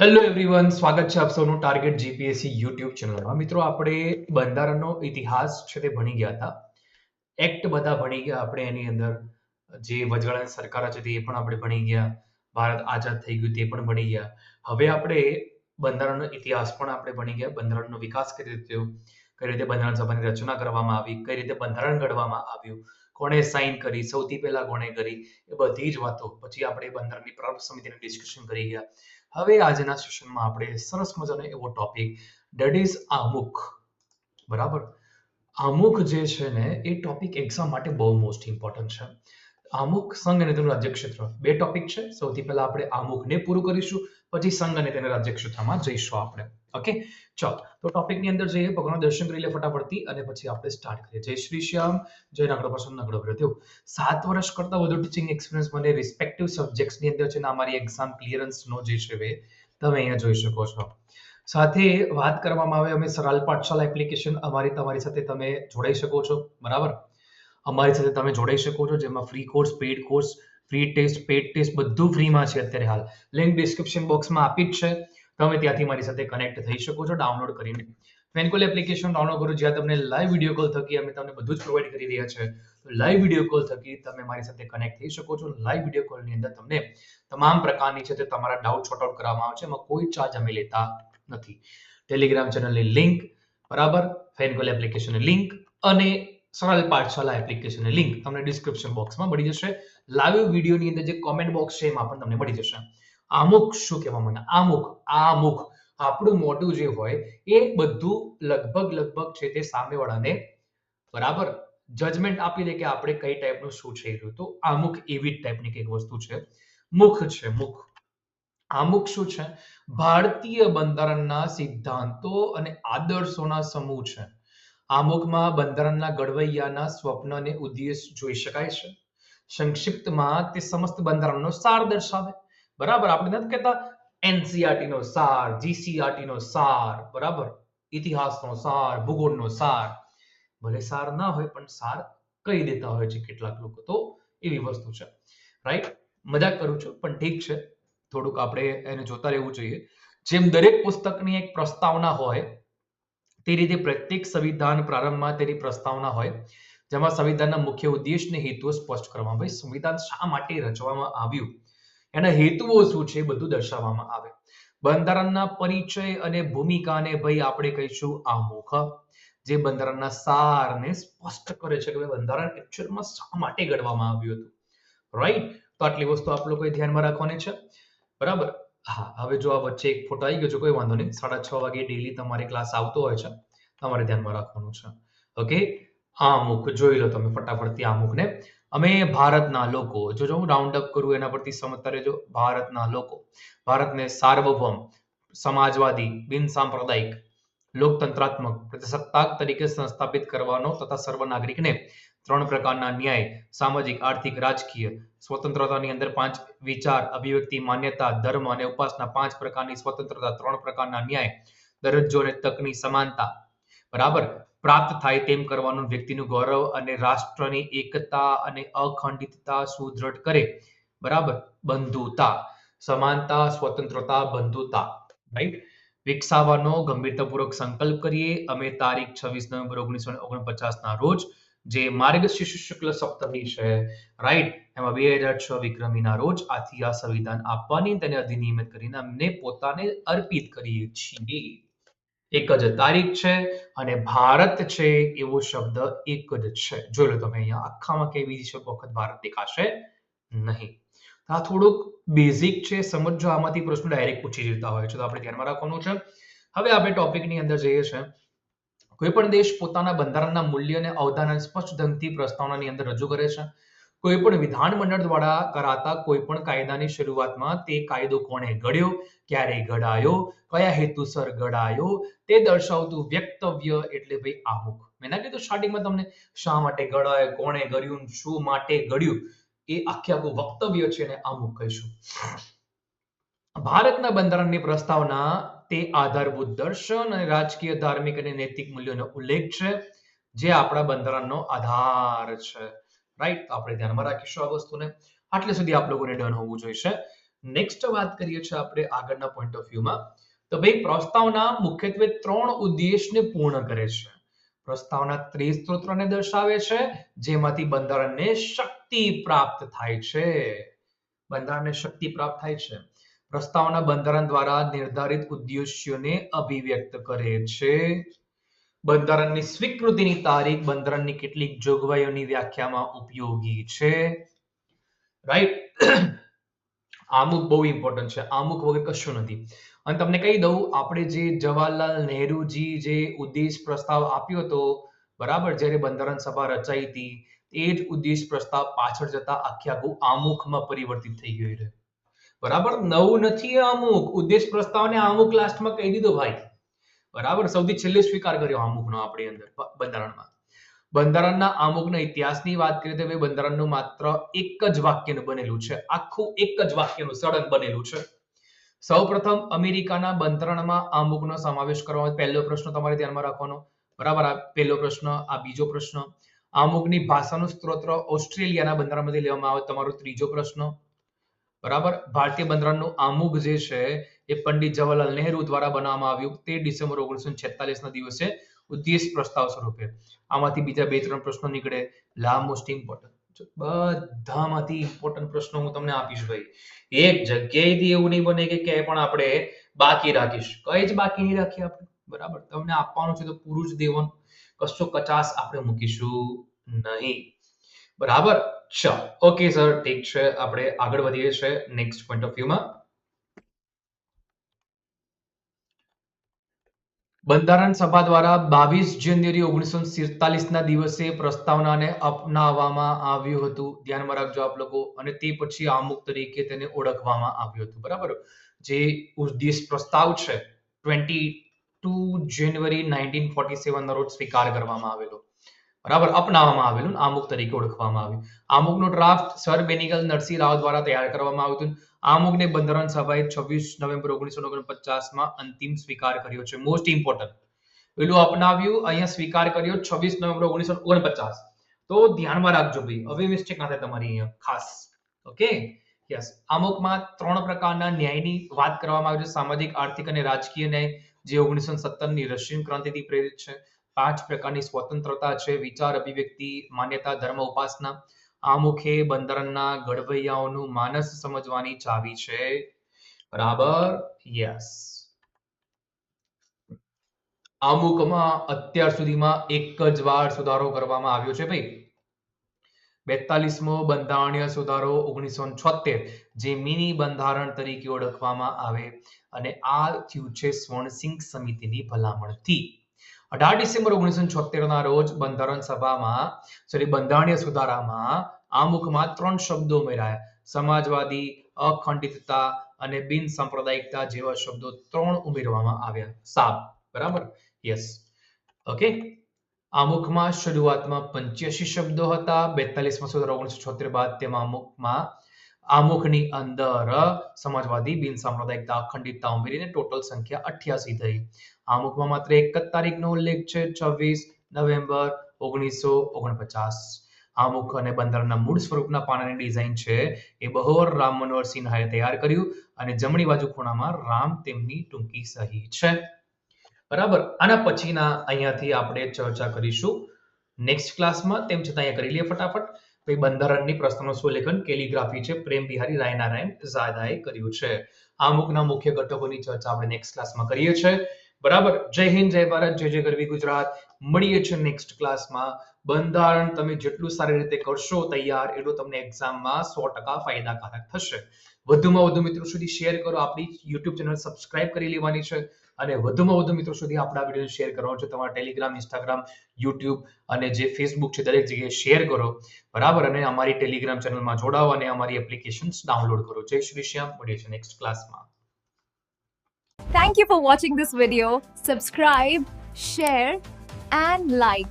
Hello everyone, સ્વાગત છે આપ સૌનું ટાર્ગેટ જીપીએસસી યુટ્યુબ ચેનલમાં. મિત્રો, આપણે બંધારણનો ઇતિહાસ છે તે ભણી ગયા હતા. એક્ટ બધા ભણી ગયા આપણે. એની અંદર જે વચગાળાની સરકાર હતી એ પણ આપણે ભણી ગયા. ભારત આઝાદ થઈ ગયું તે પણ ભણી ગયા. હવે આપણે બંધારણનો ઇતિહાસ પણ આપણે ભણી ગયા. બંધારણનો વિકાસ કઈ રીતે થયો, કઈ રીતે બંધારણ સભાની રચના કરવામાં આવી, કઈ રીતે બંધારણ ઘડવામાં આવ્યું, કોણે સાઇન કરી, સૌથી પહેલા કોણે કરી, એ બધી જ વાતો પછી આપણે બંધારણની પ્રારંભ સમિતિનું ડિસ્કશન કરી ગયા. હવે આજના સેશનમાં આપણે સરસ મજાનો એવો ટોપિક ડેટ ઇઝ આમુખ. બરાબર. આમુખ જે છે ને એ ટોપિક એક્ઝામ માટે બહુ મોસ્ટ ઇમ્પોર્ટન્ટ છે. આમુખ, સંઘ અને તેનું રાજ્યક્ષેત્ર, બે ટોપિક છે. સૌથી પહેલા આપણે આમુખને પૂરું કરીશું, પછી સંઘ અને તેના રાજ્યક્ષેત્રમાં જઈશું આપણે. ઓકે, ચલો તો ટોપિકની અંદર જઈએ. ભગવાનના દર્શન કરી લે ફટાફટથી અને પછી આપણે સ્ટાર્ટ કરીએ. જય શ્રી શ્યામ, જય નાગડો પ્રસન્ન નાગડો પ્રત્યો. 7 વર્ષ કરતા વધુ ટીચિંગ એક્સપિરિયન્સ મને રિસ્પેક્ટિવ સબ્જેક્ટ્સની અંદર છે ને અમારી એક્ઝામ ક્લિયરન્સનો જે છે તમે અહીંયા જોઈ શકો છો. સાથે વાત કરવામાં આવે અમે સરાલ પાઠશાલા એપ્લિકેશન અમારી તમારી સાથે તમે જોડાઈ શકો છો. બરાબર, અમારી સાથે તમે જોડાઈ શકો છો, જેમાં free course, paid course, free test, paid test બધું ફ્રીમાં છે અત્યારે હાલ. લિંક ડિસ્ક્રિપ્શન બોક્સમાં આપી જ છે. તમે ત્યાંથી મારી સાથે કનેક્ટ થઈ શકો છો ડાઉનલોડ કરીને. ફેનકોલ એપ્લિકેશન ડાઉનલોડ કરો, જ્યાં તમને લાઈવ વિડીયો કોલ થકી અમે તમને બધું જ પ્રોવાઈડ કરી રહ્યા છે. લાઈવ વિડીયો કોલ થકી તમે મારી સાથે કનેક્ટ થઈ શકો છો. લાઈવ વિડીયો કોલની અંદર તમને તમામ પ્રકારની છે તે તમારા ડાઉટ સોર્ટ આઉટ કરવામાં આવે છે. એમાં કોઈ ચાર્જ અમે લેતા નથી. ટેલિગ્રામ ચેનલની લિંક, બરાબર, ફેનકોલ એપ્લિકેશનની લિંક અને સરળ પાઠશાલા એપ્લિકેશનની લિંક તમને ડિસ્ક્રિપ્શન બોક્સમાં મળી જશે. લાઈવ વિડીયોની અંદર જે કોમેન્ટ બોક્સ છે એમાં પણ તમને મળી જશે. આમુખ શું કહેવા મને? આમુખ આપણું મોઢું જે હોય એ બધું લગભગ છે તે સામેવાળાને બરાબર જજમેન્ટ આપી દે કે આપણે કઈ ટાઈપનું શું છે. તો આમુખ એવી જ ટાઈપની કંઈક વસ્તુ છે. મુખ છે, મુખ. આમુખ શું છે? ભારતીય બંધારણના સિદ્ધાંતો અને આદર્શોના સમૂહ છે. આમુખમાં બંધારણના ઘડવૈયાના સ્વપ્ન અને ઉદ્દેશ જોઈ શકાય છે. સંક્ષિપ્તમાં તે સમસ્ત બંધારણનો સાર દર્શાવે. બરાબર, આપણે નથી કહેતા એનસીઈઆરટી નો સાર, જીસીઈઆરટી નો સાર, બરાબર, ઇતિહાસનો સાર, ભૂગોળનો સાર. ભલે સાર ના હોય પણ સાર કહી દેતા હોય છે કેટલાક લોકો. તો એવી વસ્તુ છે. રાઈટ, મજાક કરું છું પણ ઠીક છે, થોડુંક આપણે એને જોતા રહેવું જોઈએ. જેમ દરેક પુસ્તકની એક પ્રસ્તાવના હોય તે રીતે પ્રત્યેક સંવિધાન પ્રારંભમાં તેની પ્રસ્તાવના હોય, જેમાં સંવિધાનના મુખ્ય ઉદ્દેશ અને હેતુઓ સ્પષ્ટ કરવામાં આવે. સંવિધાન શા માટે રચવામાં આવ્યું, એના હેતુઓ શું છે, બધું દર્શાવવામાં આવે. બંધારણના પરિચય અને ભૂમિકાને ભાઈ આપણે કહીશું આમુખ, જે બંધારણના સારને સ્પષ્ટ કરે છે કે બંધારણ એકચ્યુઅલમાં શા માટે ઘડવામાં આવ્યું હતું. રાઈટ, તો આટલી વસ્તુ આપ લોકોએ ધ્યાનમાં રાખવાની છે. બરાબર. હા, હવે જો આ વચ્ચે એક ફોટો આવી ગયો છે, કોઈ વાંધો નહીં. 6:30 વાગે ડેલી તમારે ક્લાસ આવતો હોય છે, તમારે ધ્યાનમાં રાખવાનું છે. ઓકે, આમુખ જોઈ લો તમે ફટાફટથી આમુખને. અમે ભારતના લોકો, જો હું રાઉન્ડ અપ કરું એના પરથી સમજતા રહેજો. ભારતના લોકો ભારતને સાર્વભૌમ, સમાજવાદી, બિન સાંપ્રદાયિક, લોકતંત્રાત્મક, પ્રજાસત્તાક તરીકે સંસ્થાપિત કરવાનો તથા સર્વ નાગરિકને 3 પ્રકારના ન્યાય, સામાજિક, આર્થિક, રાજકીય સ્વતંત્રતાની અંદર 5 વિચાર, અભિવ્યક્તિ, માન્યતા, ધર્મ અને ઉપાસના, 5 પ્રકારની સ્વતંત્રતા, 3 પ્રકારના ન્યાય, દરજ્જો અને તકની સમાનતા, બરાબર, પ્રાપ્ત થાય તેમ કરવાનું વ્યક્તિનું ગૌરવ અને રાષ્ટ્રની એકતા અને અખંડિતતા સુદૃઢ કરે. બરાબર, બંધુતા, સમાનતા, સ્વતંત્રતા, બંધુતા. રાઈટ, વિકસાવવાનો ગંભીરતાપૂર્વક સંકલ્પ કરીએ. અમે તારીખ 26 નવેમ્બર 1949 ના રોજ, જે માર્ગશીર્ષ શુક્લ સપ્તમી છે, રાઈટ, એમાં 2006 વિક્રમીના રોજ આથી આ સંવિધાન આપવાની તેને અધિનિયમિત કરીને અમને પોતાને અર્પિત કરીએ છીએ. એક જ તારીખ છે અને ભારત છે એવો શબ્દ એક જ છે. જોઈ લો તમે અહીંયા આખામાં કઈ બીજી વખત ભારત દેખાશે નહીં. આ થોડુંક બેઝિક છે, સમજો. આમાંથી પ્રશ્નો ડાયરેક્ટ પૂછી જતા હોય છે, તો આપણે ધ્યાનમાં રાખવાનું છે. હવે આપણે ટોપિકની અંદર જઈએ છીએ. કોઈ પણ દેશ પોતાના બંધારણના મૂલ્ય અને અવધાનને સ્પષ્ટ ઢંગથી પ્રસ્તાવનાની અંદર રજૂ કરે છે. કોઈ પણ વિધાનમંડળ દ્વારા કરાતા કોઈ પણ કાયદાની શરૂઆતમાં તે કાયદો કોણે ઘડ્યો, ક્યારે ઘડાયો, કયા હેતુસર ઘડાયો, તે દર્શાવતું વ્યક્તવ્ય એટલે ભાઈ આમુખ. મેં ના કીધું સ્ટાર્ટિંગમાં તમને શા માટે ઘડાય, કોણે ઘડ્યું, શું માટે ઘડ્યું, એ આખું વક્તવ્ય છે એને આમુખ કહીશું. ભારતના બંધારણની પ્રસ્તાવના તે આધારભૂત દર્શન અને રાજકીય, ધાર્મિક અને નૈતિક મૂલ્યોનો ઉલ્લેખ છે, જે આપણા બંધારણનો આધાર છે. રાઈટ, આપણે ધ્યાનમાં રાખીશું આ વસ્તુને. આટલે સુધી આપ લોકોને ડન હોવું જોઈએ. નેક્સ્ટ વાત કરીએ છીએ આપણે આગળના પોઈન્ટ ઓફ વ્યૂમાં, તો ભાઈ પ્રસ્તાવના મુખ્યત્વે 3 ઉદ્દેશને પૂર્ણ કરે છે. પ્રસ્તાવના ત્રિસ્તોત્રને દર્શાવે છે, જેમાંથી બંધારણને શક્તિ પ્રાપ્ત થાય છે. બંધારણને શક્તિ પ્રાપ્ત થાય છે. પ્રસ્તાવના બંધારણ દ્વારા નિર્ધારિત ઉદ્દેશ્યોને અભિવ્યક્ત કરે છે. બંધારણની સ્વીકૃતિની તારીખ બંધારણની કેટલીક જોગવાઈઓની વ્યાખ્યામાં ઉપયોગી છે. રાઈટ. આમુખ બહુ ઇમ્પોર્ટન્ટ છે. આમુખ વગર કશું નથી. અને તમને કહી દઉં, આપણે જે જવાહરલાલ નહેરુજી જે ઉદ્દેશ પ્રસ્તાવ આપ્યો હતો, બરાબર, જ્યારે બંધારણ સભા રચાઈ હતી, એ જ ઉદ્દેશ પ્રસ્તાવ પાછળ જતા આખું આમુખમાં પરિવર્તિત થઈ ગયું છે. બરાબર, નવું નથી આમુખ. ઉદ્દેશ પ્રસ્તાવને આમુખ લાસ્ટમાં કહી દીધો ભાઈ. બરાબર, સૌથી છેલ્લે સ્વીકાર કર્યો આમુખનો આપણી અંદર બંધારણમાં. બંધારણના આમુખના ઇતિહાસની વાત કરીએ તો બંધારણનું માત્ર એક જ વાક્યનું બનેલું છે. આખું એક જ વાક્યનું સળંગ બનેલું છે. સૌપ્રથમ અમેરિકાના બંધારણમાં આમુખનો સમાવેશ કરવામાં. પહેલો પ્રશ્ન તમારે ધ્યાનમાં રાખવાનો. બરાબર, આ પહેલો પ્રશ્ન. આ બીજો પ્રશ્ન. આમુખની ભાષાનું સ્ત્રોત ઓસ્ટ્રેલિયાના બંધારણમાંથી લેવામાં આવે. તમારો ત્રીજો પ્રશ્ન. બરાબર, ભારતીય બંધારણનું આમુખ જે છે એ પંડિત જવાહરલાલ નહેરુ દ્વારા બનાવવામાં આવ્યું 13 ડિસેમ્બર 1946 ના દિવસે ઉદ્દેશ પ્રસ્તાવ સ્વરૂપે. આમાંથી બીજા 2-3 પ્રશ્નો નીકળે. મોસ્ટ ઇમ્પોર્ટન્ટ, બધામાંથી ઇમ્પોર્ટન્ટ પ્રશ્નો હું તમને આપીશ ભાઈ. એક જગ્યાએથી એવું નહીં બને કે ક્યાંય પણ આપણે બાકી રાખીશ. કઈ જ બાકી નહીં રાખીએ આપણે. બરાબર, તમને આપવાનું છે તો પૂરું જ દેવાનું. કશો કચાસ આપણે મૂકીશું નહીં. બરાબર, ચાલો. ઓકે સર, ઠીક છે. આપણે આગળ વધીએ છીએ નેક્સ્ટ પોઈન્ટ ઓફ વ્યૂમાં. બંધારણ સભા દ્વારા 22 જાન્યુઆરી 1947 ના દિવસે પ્રસ્તાવનાને અપનાવવામાં આવ્યું હતું. ધ્યાનમાં રાખજો આપ લોકો. અને તે પછી આમુખ તરીકે તેને ઓળખવામાં આવ્યું હતું. બરાબર, જે ઉદ્દેશ પ્રસ્તાવ છે 22 જાન્યુઆરી 1947 ના રોજ સ્વીકાર કરવામાં આવેલો. બરાબર, અપનાવવામાં આવેલું, આમુખ તરીકે ઓળખવામાં આવ્યું. આમુખનો ડ્રાફ્ટ સર બેનિગલ નરસિંહ રાવ દ્વારા તૈયાર કરવામાં આવ્યું હતું. આમુખને બંધારણ સભાએ 26 નવેમ્બર 1949 માં અંતિમ સ્વીકાર કર્યો છે. મોસ્ટ ઇમ્પોર્ટન્ટ, પેલું અપનાવ્યું, અહીંયા સ્વીકાર કર્યો 26 નવેમ્બર 1949. તો ધ્યાનમાં રાખજો ભાઈ, હવે મિસ્ટેક ના થાય તમારી અહીંયા ખાસ. Okay, yes. આમુખમાં 3 પ્રકારના ન્યાયની વાત કરવામાં આવી છે. સામાજિક, આર્થિક અને રાજકીય ન્યાય, જે 1917 ની રશિયન ક્રાંતિથી પ્રેરિત છે. 5 પ્રકારની સ્વતંત્રતા છે: વિચાર, અભિવ્યક્તિ, માન્યતા, ધર્મ, ઉપાસના. આમુખે બંધારણના ઘડવૈયાઓનું માનસ સમજવાની ચાવી છે. બરાબર, યસ. આમુખમાં અત્યાર સુધીમાં એક જ વાર સુધારો કરવામાં આવ્યો છે ભાઈ. 42મો બંધારણીય સુધારો 1976, જે મિની બંધારણ તરીકે ઓળખવામાં આવે, અને આ થયું છે સ્વર્ણસિંહ સમિતિની ભલામણથી. 18 ડિસેમ્બર 1976 ના રોજ બંધારણ સભામાં બંધારણીય સુધારામાં આમુખમાં 3 શબ્દો ઉમેરાયા. સમાજવાદી, અખંડિતતા અને બિન સાંપ્રદાયિકતા જેવા શબ્દો 3 ઉમેરવામાં આવ્યા. સાબ, બરાબર, યસ. ઓકે. આમુખમાં શરૂઆતમાં 85 શબ્દો હતા. 42માં સુધારો 1976 બાદ તેમાં આમુખની અંદર સમાજવાદી, બિન સાંપ્રદાયિકતા, અખંડિતતા ઉમેરીને ટોટલ સંખ્યા 88 થઈ. આમુખમાં માત્ર એક જ તારીખનો ઉલ્લેખ છે, 26 નવેમ્બર 1949. આમુખ અને બંધારણના મૂળ સ્વરૂપના પાનાની ડિઝાઇન છે એ બહોર રામ મનોહર સિન્હાએ તૈયાર કર્યું, અને જમણી બાજુ ખૂણામાં રામ તેમની ટૂંકી સહી છે. બરાબર, આના પછીના અહીંયાથી આપણે ચર્ચા કરીશું નેક્સ્ટ ક્લાસમાં. તેમ છતાં અહીંયા કરી લઈએ ફટાફટ. ભાઈ, બંધારણની પ્રસ્તાવનું સુલેખન કેલિગ્રાફી છે, પ્રેમ બિહારી રાયનારાયણ ઝાયદાએ કર્યું છે. આમુખના મુખ્ય ઘટકોની ચર્ચા આપણે નેક્સ્ટ ક્લાસમાં કરીએ છીએ. બરાબર, જય હિન્દ, જય ભારત, જય જય ગરવી ગુજરાત. મળીએ છીએ નેક્સ્ટ ક્લાસમાં. બંધારણ તમે જેટલું સારી રીતે કરશો તૈયાર, એટલું તમને એક્ઝામમાં 100% ફાયદાકારક થશે. વધુમાં વધુ મિત્રો સુધી શેર કરો. આપણી YouTube ચેનલ સબસ્ક્રાઇબ કરી લેવાની છે, અને વધુમાં વધુ મિત્રો સુધી આપણા વિડીયો શેર કરવાનો છે. તમારા ટેલિગ્રામ, ઇન્સ્ટાગ્રામ, YouTube અને જે ફેસબુક છે, દરેક જગ્યાએ શેર કરો. બરાબર, અને અમારી ટેલિગ્રામ ચેનલમાં જોડાઓ અને અમારી એપ્લિકેશન્સ ડાઉનલોડ કરો. જય શ્રી શ્યામ. મળીએ છીએ નેક્સ્ટ ક્લાસમાં. Thank you for watching this video. Subscribe, share and like.